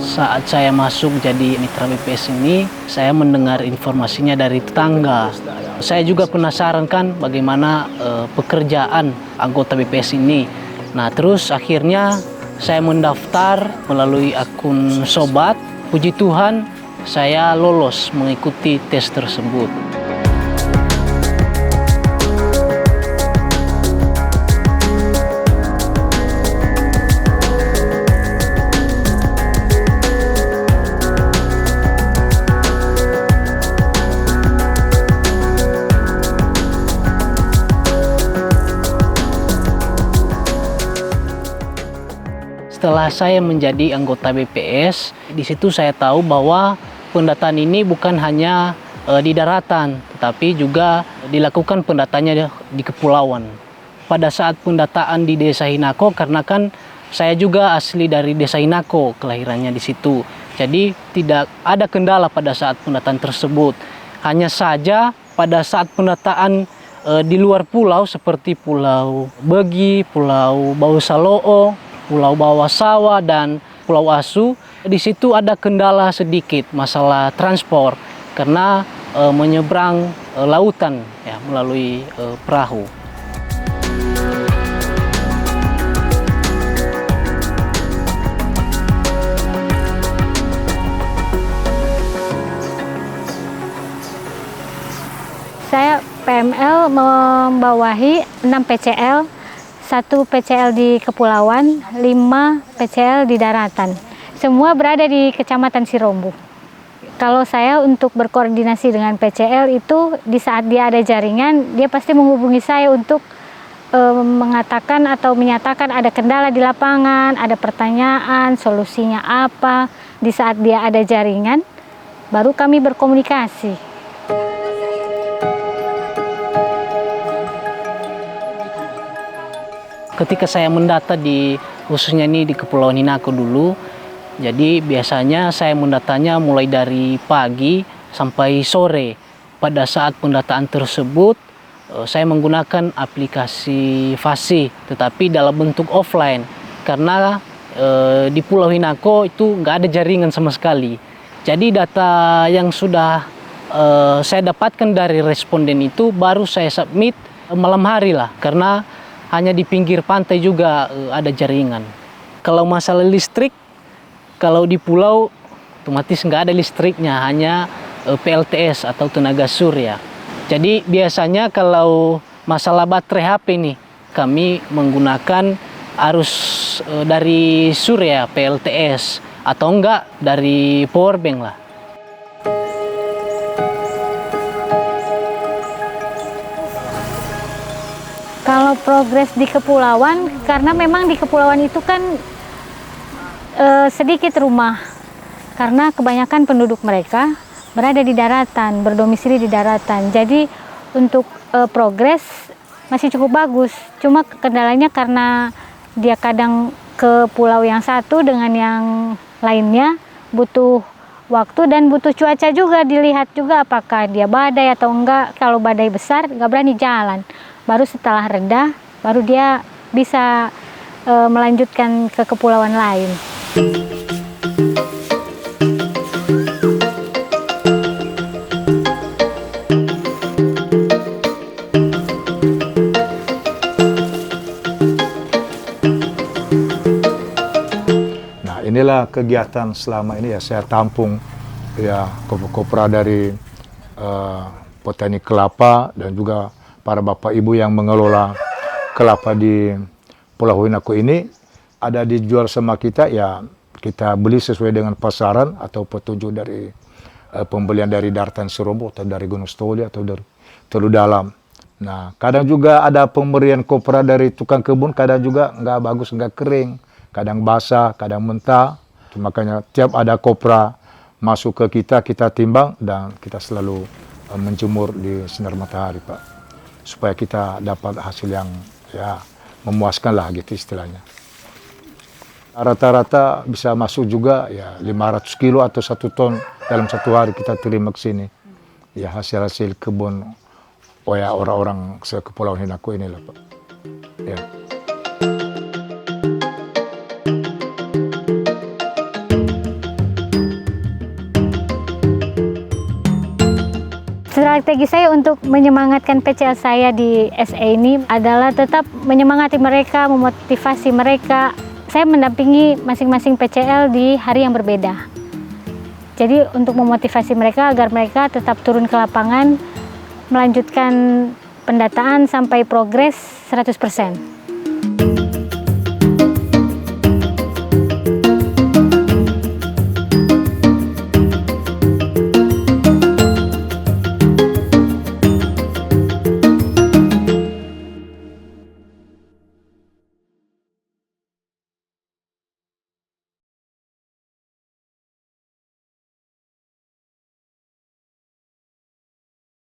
Saat saya masuk jadi mitra BPS ini, saya mendengar informasinya dari tetangga. Saya juga penasaran kan bagaimana pekerjaan anggota BPS ini. Nah, terus akhirnya saya mendaftar melalui akun Sobat. Puji Tuhan, saya lolos mengikuti tes tersebut. Setelah saya menjadi anggota BPS, di situ saya tahu bahwa pendataan ini bukan hanya di daratan, tetapi juga dilakukan pendataannya di kepulauan. Pada saat pendataan di Desa Hinako, karena kan saya juga asli dari Desa Hinako, kelahirannya di situ. Jadi tidak ada kendala pada saat pendataan tersebut. Hanya saja pada saat pendataan di luar pulau seperti Pulau Begi, Pulau Bausaloo, Pulau Bawah Sawah dan Pulau Asu, di situ ada kendala sedikit masalah transport karena menyeberang lautan ya melalui perahu. Saya PML membawahi 6 PCL, 1 PCL di kepulauan, 5 PCL di daratan. Semua berada di Kecamatan Sirombo. Kalau saya untuk berkoordinasi dengan PCL itu di saat dia ada jaringan, dia pasti menghubungi saya untuk mengatakan atau menyatakan ada kendala di lapangan, ada pertanyaan, solusinya apa. Di saat dia ada jaringan, baru kami berkomunikasi. Ketika saya mendata khususnya ini di Kepulauan Hinako dulu, jadi biasanya saya mendatanya mulai dari pagi sampai sore. Pada saat pendataan tersebut, saya menggunakan aplikasi Fasi, tetapi dalam bentuk offline. Karena di Pulau Hinako itu nggak ada jaringan sama sekali. Jadi data yang sudah saya dapatkan dari responden itu baru saya submit malam hari lah, karena hanya di pinggir pantai juga ada jaringan. Kalau masalah listrik, kalau di pulau otomatis nggak ada listriknya, hanya PLTS atau tenaga surya. Jadi biasanya kalau masalah baterai HP nih, kami menggunakan arus dari surya PLTS atau enggak dari powerbank lah. Kalau progres di kepulauan, karena memang di kepulauan itu kan sedikit rumah, karena kebanyakan penduduk mereka berada di daratan, berdomisili di daratan. Jadi untuk progres masih cukup bagus. Cuma kendalanya karena dia kadang ke pulau yang satu dengan yang lainnya butuh waktu dan butuh cuaca juga, dilihat juga apakah dia badai atau enggak. Kalau badai besar nggak berani jalan. Baru setelah reda, baru dia bisa melanjutkan ke kepulauan lain. Nah, inilah kegiatan selama ini ya saya tampung ya kopra dari petani kelapa dan juga para bapak ibu yang mengelola kelapa di Pulau Hinako ini. Ada dijual sama kita, ya kita beli sesuai dengan pasaran atau petunjuk dari pembelian dari Daratan Sirombo atau dari Gunung Stoli atau dari Teluk Dalam. Nah, kadang juga ada pemberian kopra dari tukang kebun, kadang juga nggak bagus, nggak kering, kadang basah, kadang mentah. Makanya tiap ada kopra masuk ke kita, kita timbang dan kita selalu menjemur di sinar matahari, Pak, supaya kita dapat hasil yang ya memuaskan lah gitu istilahnya. Rata-rata bisa masuk juga ya 500 kilo atau 1 ton dalam 1 hari kita terima ke sini. Ya hasil-hasil kebun ya orang-orang Kepulauan Hinako ini lah, Pak. Ya. strategi saya untuk menyemangatkan PCL saya di SE ini adalah tetap menyemangati mereka, memotivasi mereka. Saya mendampingi masing-masing PCL di hari yang berbeda. Jadi untuk memotivasi mereka agar mereka tetap turun ke lapangan, melanjutkan pendataan sampai progres 100%.